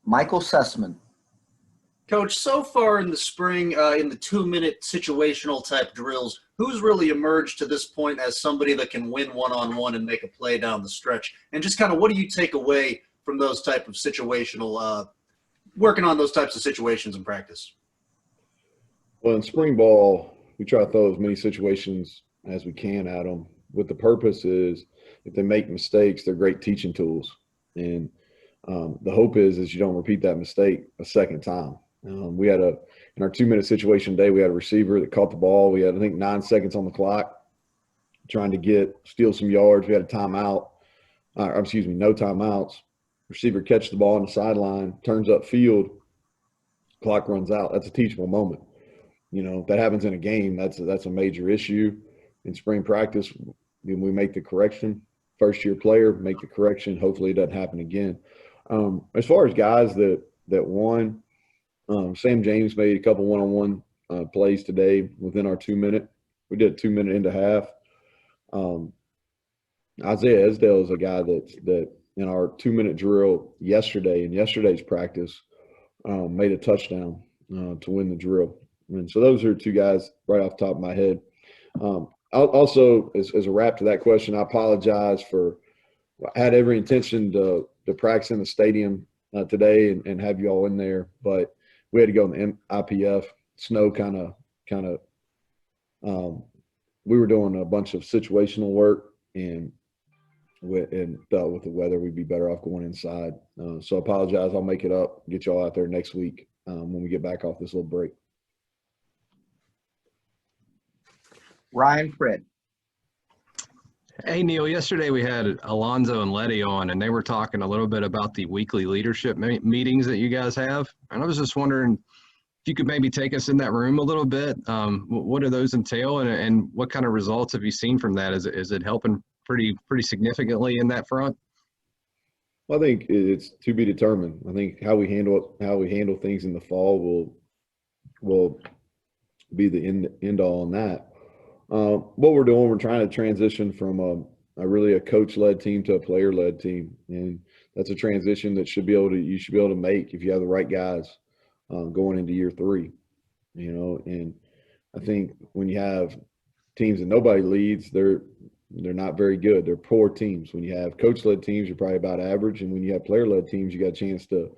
Michael Sussman. Coach, so far in the spring, in the 2-minute situational type drills, who's really emerged to this point as somebody that can win one-on-one and make a play down the stretch? And just kind of what do you take away from those type of situational, working on those types of situations in practice? Well, in spring ball, we try to throw as many situations as we can at them. What the purpose is, if they make mistakes, they're great teaching tools. And the hope is you don't repeat that mistake a second time. We had in our 2-minute situation today, we had a receiver that caught the ball. We had, I think, 9 seconds on the clock trying to steal some yards. We had a timeout, no timeouts. Receiver catches the ball on the sideline, turns upfield, clock runs out. That's a teachable moment. You know, if that happens in a game, that's a major issue. In spring practice, we make the correction. First-year player, make the correction. Hopefully it doesn't happen again. As far as guys that won, Sam James made a couple one-on-one plays today within our 2-minute. We did a 2-minute into half. Isaiah Esdale is a guy that in our 2-minute drill yesterday, in yesterday's practice, made a touchdown to win the drill. And so those are 2 guys right off the top of my head. Also, as a wrap to that question, I apologize I had every intention to practice in the stadium today and have you all in there, but we had to go in the IPF. Snow we were doing a bunch of situational work, and thought with the weather we'd be better off going inside. So I apologize. I'll make it up, get y'all out there next week when we get back off this little break. Ryan Pritt. Hey, Neal, yesterday we had Alonzo and Letty on, and they were talking a little bit about the weekly leadership meetings that you guys have. And I was just wondering if you could maybe take us in that room a little bit. What do those entail, and what kind of results have you seen from that? Is it helping pretty significantly in that front? Well, I think it's to be determined. I think how we handle things in the fall will be the end all on that. What we're doing, we're trying to transition from a coach-led team to a player-led team, and that's a transition that you should be able to make if you have the right guys going into year 3. You know, and I think when you have teams that nobody leads, they're not very good. They're poor teams. When you have coach-led teams, you're probably about average, and when you have player-led teams, you got a chance to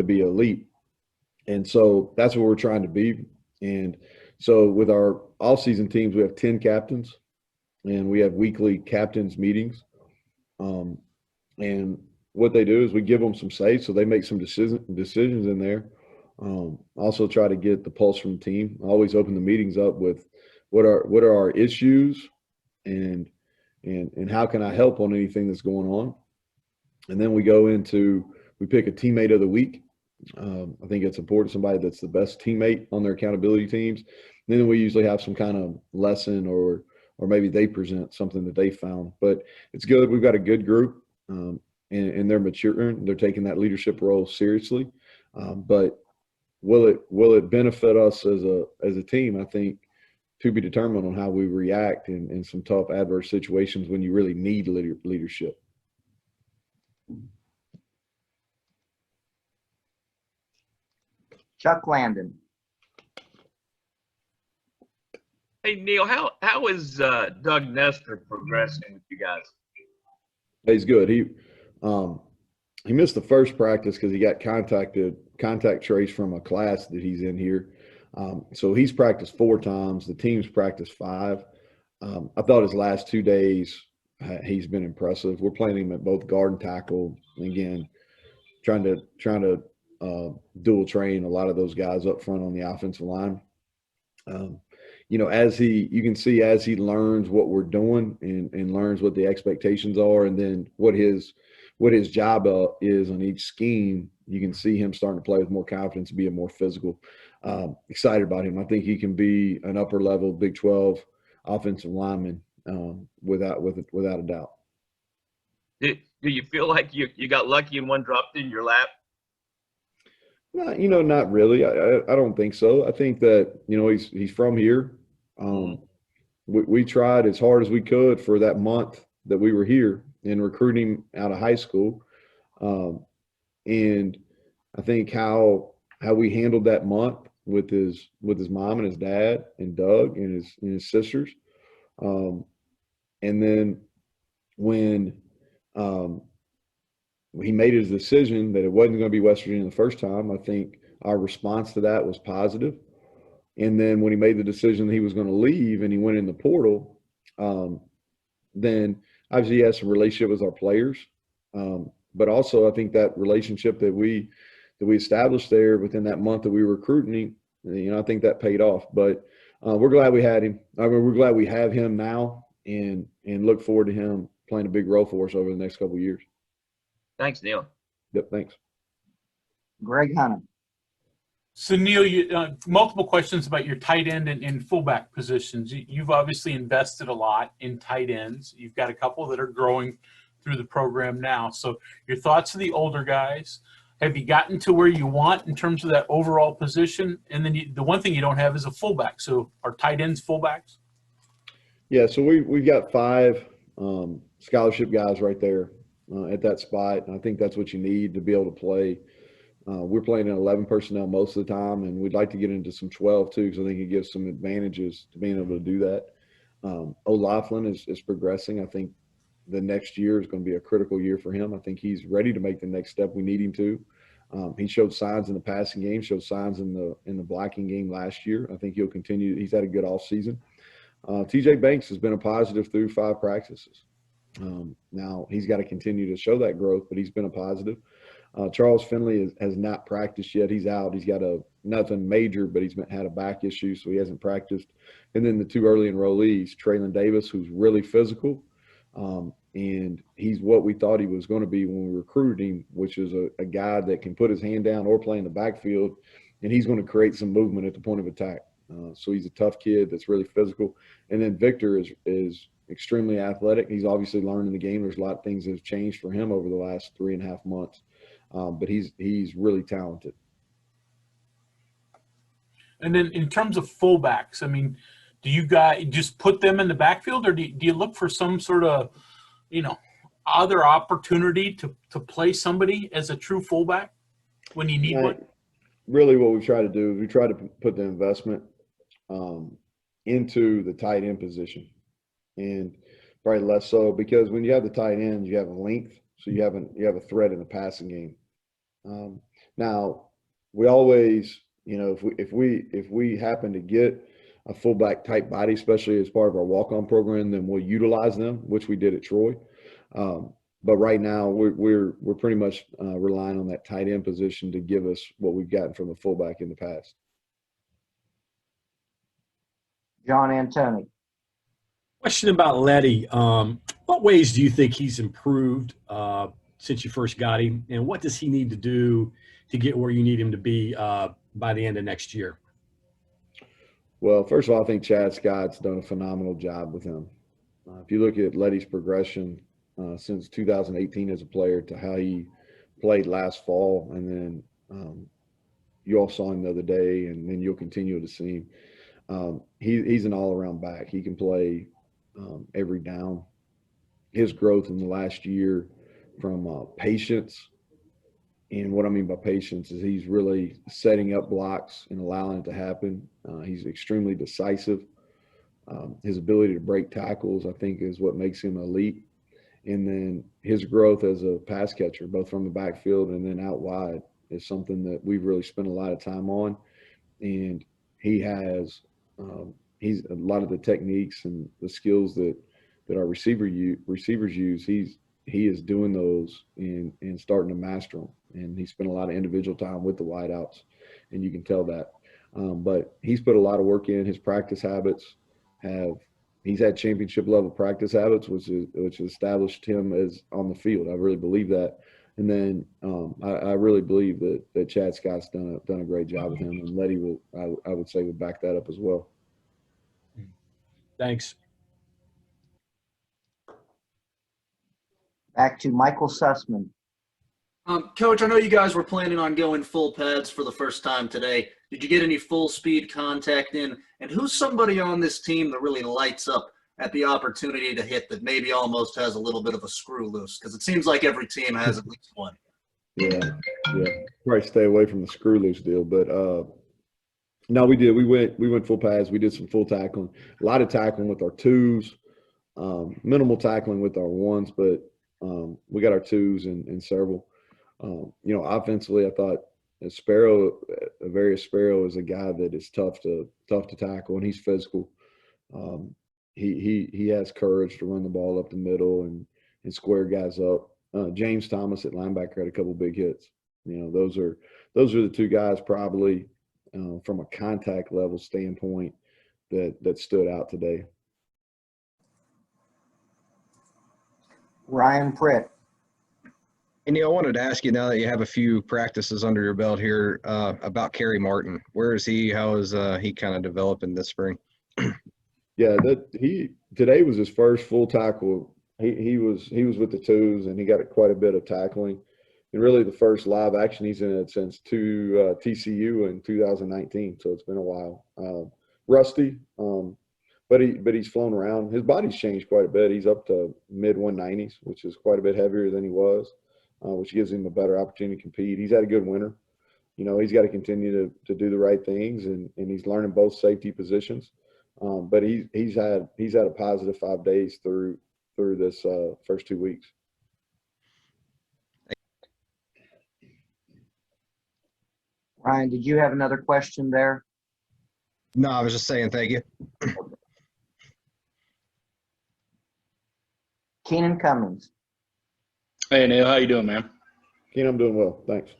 be elite. And so that's what we're trying to be. And so with our off-season teams, we have 10 captains, and we have weekly captains meetings. And what they do is we give them some say, so they make some decisions in there. Also try to get the pulse from the team. I always open the meetings up with what are our issues and how can I help on anything that's going on. And then we pick a teammate of the week. I think it's important, somebody that's the best teammate on their accountability teams. And then we usually have some kind of lesson or maybe they present something that they found. But it's good. We've got a good group, and they're maturing. They're taking that leadership role seriously. But will it benefit us as a team? I think to be determined on how we react in some tough adverse situations when you really need leadership. Chuck Landon. Hey, Neal, how is Doug Nestor progressing with you guys? He's good. He missed the first practice because he got contact trace from a class that he's in here. So he's practiced 4 times. The team's practiced 5. I thought his last 2 days he's been impressive. We're playing him at both guard and tackle. Again, trying to dual train a lot of those guys up front on the offensive line. You know, you can see as he learns what we're doing and learns what the expectations are, and then what his job is on each scheme, you can see him starting to play with more confidence, being more physical. Excited about him. I think he can be an upper level Big 12 offensive lineman without a doubt. Do you feel like you got lucky and one dropped in your lap? No, not really. I don't think so. I think that, he's from here. We tried as hard as we could for that month that we were here and recruiting him out of high school. And I think how we handled that month with his mom and his dad and Doug and his sisters, and then when he made his decision that it wasn't going to be West Virginia the first time, I think our response to that was positive. And then when he made the decision that he was going to leave and he went in the portal, then obviously he has some relationship with our players. But also I think that relationship that we established there within that month that we were recruiting, I think that paid off. But we're glad we had him. I mean, we're glad we have him now and look forward to him playing a big role for us over the next couple of years. Thanks, Neal. Yep, thanks. Greg Hunter. So Neal, multiple questions about your tight end and fullback positions. You've obviously invested a lot in tight ends. You've got a couple that are growing through the program now. So your thoughts of the older guys. Have you gotten to where you want in terms of that overall position? And then the one thing you don't have is a fullback. So are tight ends fullbacks? Yeah, so we've got 5 scholarship guys right there at that spot. And I think that's what you need to be able to play. We're playing in 11 personnel most of the time, and we'd like to get into some 12 too, because I think it gives some advantages to being able to do that. O'Laughlin is progressing. I think the next year is going to be a critical year for him. I think he's ready to make the next step. We need him to. He showed signs in the passing game, showed signs in the blocking game last year. I think he'll continue. He's had a good off season. TJ Banks has been a positive through 5 practices. Now he's got to continue to show that growth, but he's been a positive. Charles Finley has not practiced yet. He's out. He's got nothing major, but he's had a back issue, so he hasn't practiced. And then the 2 early enrollees, Traylon Davis, who's really physical, and he's what we thought he was going to be when we recruited him, which is a guy that can put his hand down or play in the backfield, and he's going to create some movement at the point of attack. So he's a tough kid that's really physical. And then Victor is extremely athletic. He's obviously learning the game. There's a lot of things that have changed for him over the last 3.5 months. But he's really talented. And then in terms of fullbacks, I mean, do you guys just put them in the backfield, or do you look for some sort of, other opportunity to play somebody as a true fullback when you need one? Really what we try to do is we try to put the investment into the tight end position, and probably less so because when you have the tight ends, you have a length, so you have a threat in the passing game. Now we always, if we happen to get a fullback type body, especially as part of our walk-on program, then we'll utilize them, which we did at Troy. But right now we're pretty much relying on that tight end position to give us what we've gotten from the fullback in the past. John Antoni. Question about Letty. What ways do you think he's improved since you first got him, and what does he need to do to get where you need him to be by the end of next year? Well, first of all, I think Chad Scott's done a phenomenal job with him. If you look at Letty's progression since 2018 as a player to how he played last fall, and then you all saw him the other day, and then you'll continue to see him. He's an all-around back. He can play every down. His growth in the last year from patience, and what I mean by patience is he's really setting up blocks and allowing it to happen. He's extremely decisive. His ability to break tackles, I think, is what makes him elite. And then his growth as a pass catcher, both from the backfield and then out wide, is something that we've really spent a lot of time on. And he has he's a lot of the techniques and the skills that our receivers use. He is doing those and starting to master them. And he spent a lot of individual time with the wideouts, and you can tell that. But he's put a lot of work in. His practice habits he's had championship level practice habits, which established him as on the field. I really believe that. And then I really believe that Chad Scott's done a great job with him, and Letty I would say would back that up as well. Thanks. Back to Michael Sussman. Coach, I know you guys were planning on going full pads for the first time today. Did you get any full speed contact in? And who's somebody on this team that really lights up at the opportunity to hit that maybe almost has a little bit of a screw loose? Because it seems like every team has at least one. Yeah, yeah. Probably stay away from the screw loose deal, but no, we did. We went full pads. We did some full tackling, a lot of tackling with our twos, minimal tackling with our ones, but we got our twos and several. Offensively, I thought Avarius Sparrow is a guy that is tough to tackle, and he's physical. He has courage to run the ball up the middle and square guys up. James Thomas at linebacker had a couple big hits. Those are the two guys probably from a contact level standpoint that stood out today. Ryan Pritt. And Neal, I wanted to ask you, now that you have a few practices under your belt here, about Carrie Martin. Where is he? How is he kind of developing this spring? Yeah, today was his first full tackle. He was with the twos, and he got quite a bit of tackling. And really the first live action he's in it since TCU in 2019. So it's been a while. Rusty, but he's flown around. His body's changed quite a bit. He's up to mid 190s, which is quite a bit heavier than he was, which gives him a better opportunity to compete. He's had a good winter. He's got to continue to do the right things, and he's learning both safety positions. But he's had a positive 5 days through this first 2 weeks. Ryan, did you have another question there? No, I was just saying thank you. Keenan Cummings. Hey, Neal, how you doing, man? Keenan, I'm doing well, thanks.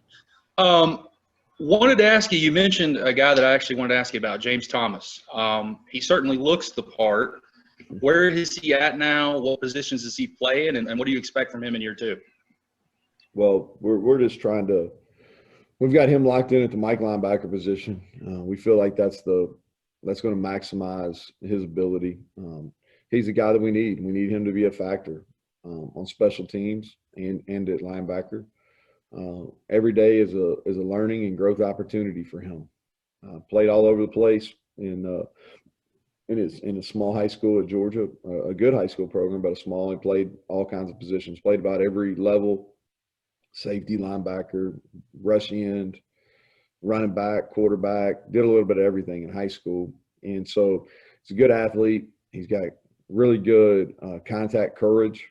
Wanted to ask you, you mentioned a guy that I actually wanted to ask you about, James Thomas. He certainly looks the part. Where is he at now? What positions is he playing, and what do you expect from him in year two? Well, we're just trying to – we've got him locked in at the Mike linebacker position. We feel like that's going to maximize his ability. He's the guy that we need. We need him to be a factor on special teams and at linebacker. Every day is a learning and growth opportunity for him. Played all over the place in a small high school at Georgia, a good high school program, but a small, and played all kinds of positions. Played about every level: safety, linebacker, rush end, running back, quarterback. Did a little bit of everything in high school, and so he's a good athlete. He's got really good contact courage,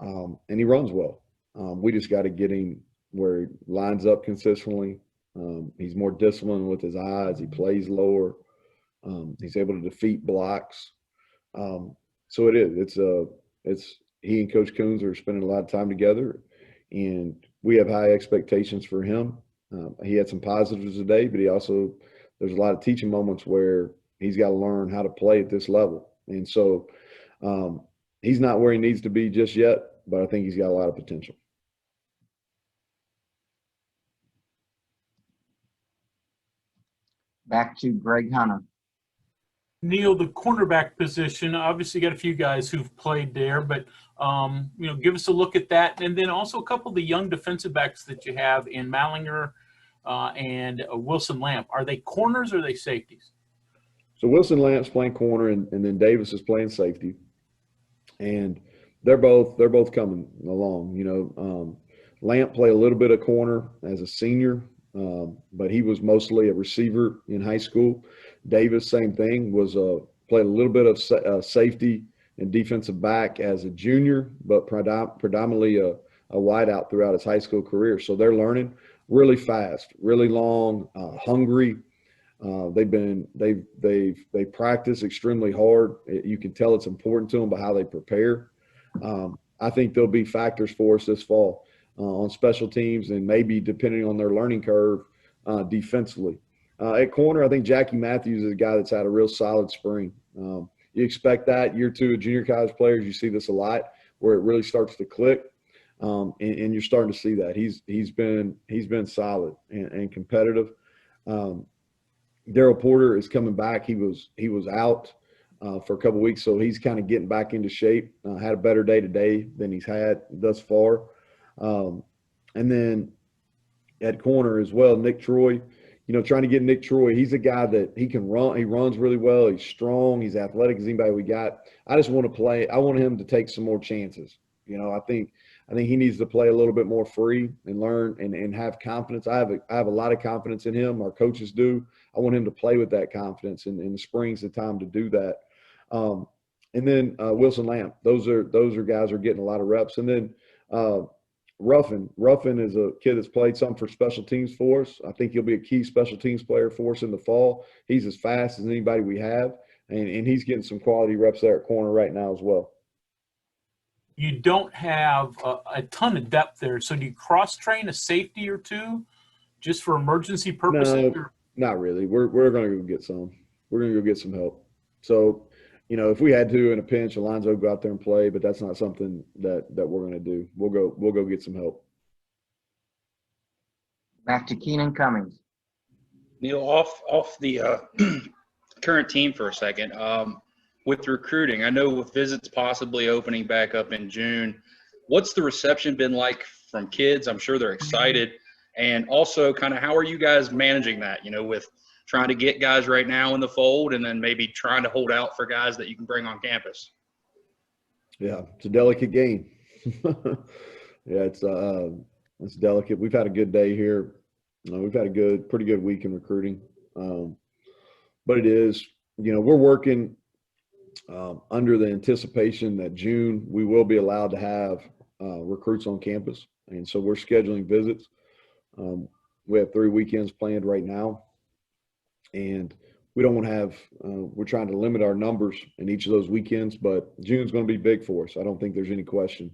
and he runs well. We just got to get him where he lines up consistently. He's more disciplined with his eyes. He plays lower. He's able to defeat blocks. So it's he and Coach Coons are spending a lot of time together, and we have high expectations for him. He had some positives today, but there's a lot of teaching moments where he's got to learn how to play at this level. And so he's not where he needs to be just yet, but I think he's got a lot of potential. Back to Greg Hunter. Neal, the cornerback position, obviously got a few guys who've played there, but give us a look at that. And then also a couple of the young defensive backs that you have in Mallinger and Wilson Lamp. Are they corners or are they safeties? So Wilson Lamp's playing corner, and then Davis is playing safety. And they're both coming along. Lamp played a little bit of corner as a senior, but he was mostly a receiver in high school. Davis, same thing, played a little bit of safety and defensive back as a junior, but predominantly a wideout throughout his high school career. So they're learning really fast, really long, hungry. They practice extremely hard. You can tell it's important to them by how they prepare. I think they'll be factors for us this fall on special teams, and maybe depending on their learning curve defensively. At corner, I think Jackie Matthews is a guy that's had a real solid spring. You expect that year two of junior college players. You see this a lot where it really starts to click, and you're starting to see that. He's been solid and competitive. Daryl Porter is coming back. He was out for a couple of weeks, so he's kind of getting back into shape. Had a better day today than he's had thus far. And then at corner as well, Nick Troy. Trying to get Nick Troy. He's a guy that he can run. He runs really well. He's strong. He's athletic as anybody we got. I just want to play. I want him to take some more chances. I think I think he needs to play a little bit more free and learn and have confidence. I have a lot of confidence in him. Our coaches do. I want him to play with that confidence, and the spring's the time to do that. And then Wilson Lamb. Those are guys who are getting a lot of reps. And then Ruffin is a kid that's played some for special teams for us. I think he'll be a key special teams player for us in the fall. He's as fast as anybody we have, and he's getting some quality reps there at corner right now as well. You don't have a ton of depth there, so do you cross-train a safety or two just for emergency purposes? No, not really. We're going to go get some. We're going to go get some help. So, if we had to in a pinch, Alonzo would go out there and play, but that's not something that we're going to do. We'll go get some help. Back to Keenan Cummings. Neal, off the current team for a second. With recruiting, I know with visits possibly opening back up in June, what's the reception been like from kids? I'm sure they're excited. And also kind of how are you guys managing that, with trying to get guys right now in the fold and then maybe trying to hold out for guys that you can bring on campus? Yeah, it's a delicate game. Yeah, it's delicate. We've had a good day here. We've had a pretty good week in recruiting. But it is, we're working under the anticipation that June we will be allowed to have recruits on campus. And so we're scheduling visits. We have 3 weekends planned right now. And we don't want to have we're trying to limit our numbers in each of those weekends, but June's going to be big for us. I don't think there's any question.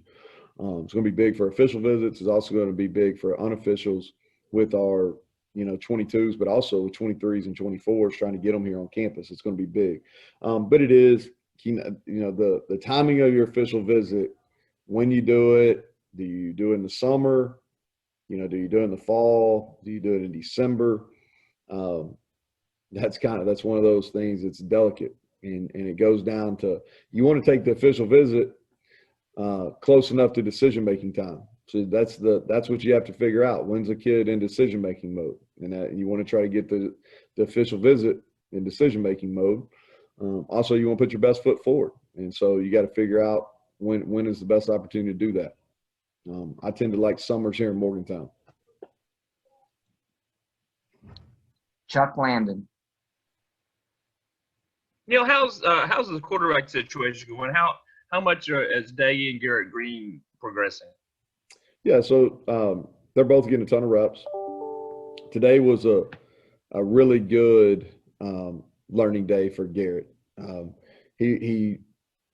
It's going to be big for official visits. It's also going to be big for unofficials with our 22s, but also 23s and 24s, trying to get them here on campus. It's going to be big. But it is, the timing of your official visit, when you do it, do you do it in the summer? Do you do it in the fall? Do you do it in December? That's one of those things that's delicate. And it goes down to, you want to take the official visit close enough to decision-making time. So that's what you have to figure out. When's a kid in decision-making mode? And you want to try to get the official visit in decision-making mode. Also, you want to put your best foot forward. And so you got to figure out when is the best opportunity to do that. I tend to like summers here in Morgantown. Chuck Landon. Neal, how's the quarterback situation going? How much is Day and Garrett Green progressing? Yeah, so they're both getting a ton of reps. Today was a really good learning day for Garrett. He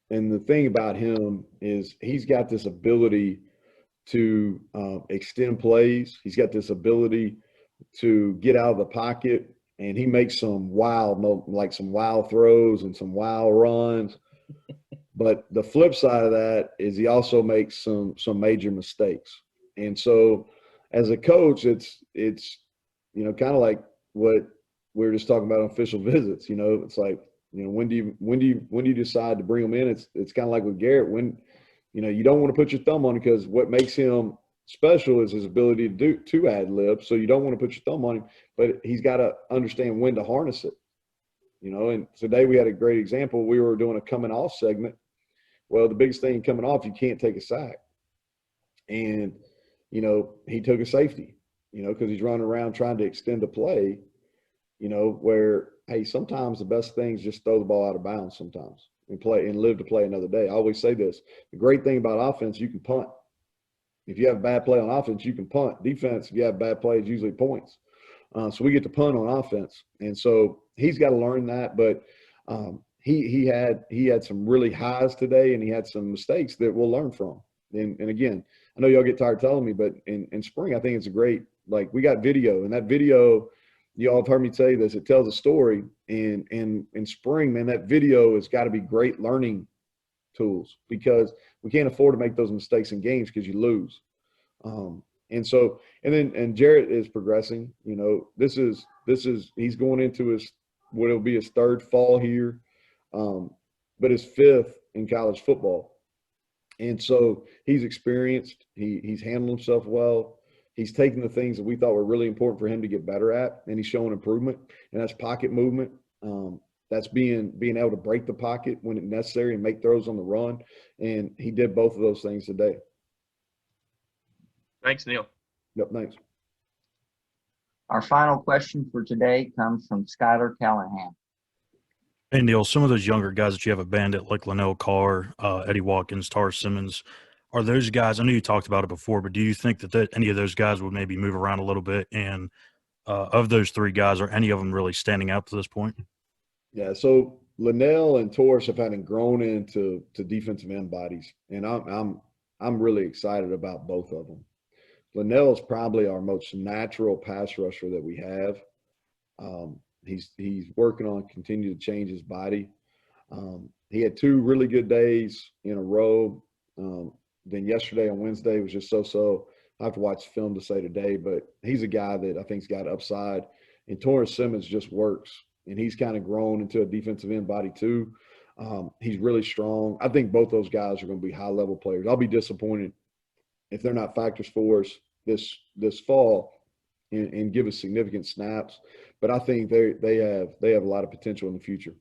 and the thing about him is he's got this ability to extend plays. He's got this ability to get out of the pocket, and he makes some wild throws and some wild runs. But the flip side of that is he also makes some major mistakes. And so as a coach, it's kind of like what we were just talking about on official visits. It's like, when do you decide to bring him in? It's kind of like with Garrett, when you don't want to put your thumb on him, because what makes him special is his ability to ad lib. So you don't want to put your thumb on him, but he's got to understand when to harness it. And today we had a great example. We were doing a coming off segment. Well, the biggest thing coming off, you can't take a sack. And, he took a safety, because he's running around trying to extend a play, where, hey, sometimes the best thing is just throw the ball out of bounds sometimes and play and live to play another day. I always say this. The great thing about offense, you can punt. If you have a bad play on offense, you can punt. Defense, if you have bad plays, usually points. So we get to punt on offense. And so he's got to learn that. But he had some really highs today, and he had some mistakes that we'll learn from. And again, I know y'all get tired telling me, but in spring, I think it's a great, we got video. And that video, you all have heard me say this, it tells a story. And in spring, man, that video has got to be great learning tools, because we can't afford to make those mistakes in games because you lose. And Jarrett is progressing. This is he's going into what will be his 3rd fall here, but his 5th in college football. And so he's experienced. He's handled himself well. He's taken the things that we thought were really important for him to get better at, and he's showing improvement. And that's pocket movement. That's being able to break the pocket when it's necessary and make throws on the run. And he did both of those things today. Thanks, Neal. Yep, thanks. Our final question for today comes from Skylar Callahan. Hey, Neal, some of those younger guys that you have a bandit like Linnell Carr, Eddie Watkins, Tar Simmons, are those guys, I know you talked about it before, but do you think that any of those guys would maybe move around a little bit? And of those three guys, are any of them really standing out to this point? Yeah, so Linnell and Torres have had grown into defensive end bodies, and I'm really excited about both of them. Linnell is probably our most natural pass rusher that we have. He's working on continuing to change his body. He had 2 really good days in a row. Then yesterday on Wednesday was just so. I have to watch film to say today, but he's a guy that I think's got upside. And Torres Simmons just works, and he's kind of grown into a defensive end body too. He's really strong. I think both those guys are going to be high-level players. I'll be disappointed if they're not factors for us this fall and give us significant snaps. But I think they have a lot of potential in the future.